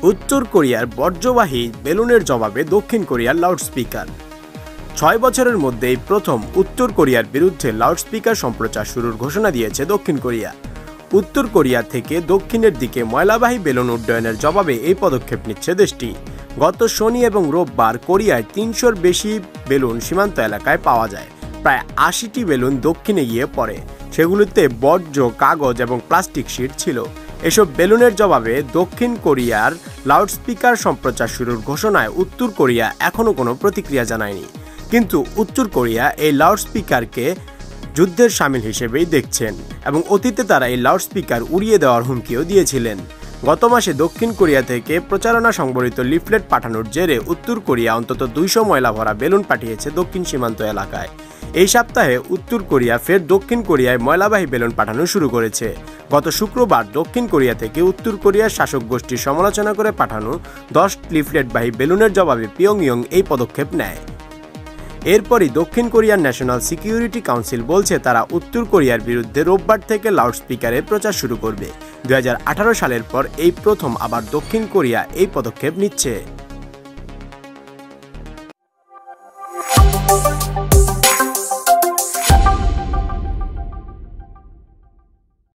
উত্তর কোরিয়ার বর্জ্যবাহী বেলুনের জবাবে দক্ষিণ কোরিয়ার লাউডস্পিকার। 6 বছরের মধ্যেই প্রথম উত্তর কোরিয়ার বিরুদ্ধে লাউডস্পিকার সম্প্রচার শুরুর ঘোষণা দিয়েছে দক্ষিণ কোরিয়া। উত্তর কোরিয়া থেকে দক্ষিণের দিকে ময়লাবাহী বেলুন উড্ডয়নের জবাবে এই পদক্ষেপ নিচ্ছে দেশটি। গত শনি এবং রোববার কোরিয়ায় 300-র বেশি বেলুন সীমান্ত এলাকায় পাওয়া যায়। প্রায় 80টি বেলুন দক্ষিণে গিয়ে পড়ে। সেগুলিতে বর্জ্য, কাগজ এবং প্লাস্টিক শিট ছিল। এসব বেলুনের জবাবে দক্ষিণ কোরিয়ার লাউডস্পিকার সম্প্রচার শুরুর ঘোষণায় উত্তর কোরিয়া এখনও কোনো প্রতিক্রিয়া জানায়নি। কিন্তু উত্তর কোরিয়া এই লাউডস্পিকারকে যুদ্ধের শামিল হিসেবেই দেখছেন এবং অতীতে তারা এই লাউডস্পিকার উড়িয়ে দেওয়ার হুমকিও দিয়েছিলেন। গত মাসে দক্ষিণ কোরিয়া থেকে প্রচারণা সংবলিত লিফলেট পাঠানোর জেরে উত্তর কোরিয়া অন্তত 200 ময়লা ভরা বেলুন পাঠিয়েছে দক্ষিণ সীমান্ত এলাকায়। এই সপ্তাহে উত্তর কোরিয়া ফের দক্ষিণ কোরিয়ায় ময়লাবাহী বেলুন পাঠানো শুরু করেছে। গত শুক্রবার দক্ষিণ কোরিয়া থেকে উত্তর কোরিয়ার শাসক গোষ্ঠীর সমালোচনা করে পাঠানো 10 লিফলেটবাহী বেলুনের জবাবে পিয়ংইয়ং এই পদক্ষেপ নেয়। এরপরই দক্ষিণ কোরিয়ার ন্যাশনাল সিকিউরিটি কাউন্সিল বলছে তারা উত্তর কোরিয়ার বিরুদ্ধে রোববার থেকে লাউডস্পিকারে প্রচার শুরু করবে। 2018 সালের পর এই প্রথম আবার দক্ষিণ কোরিয়া এই পদক্ষেপ নিচ্ছে।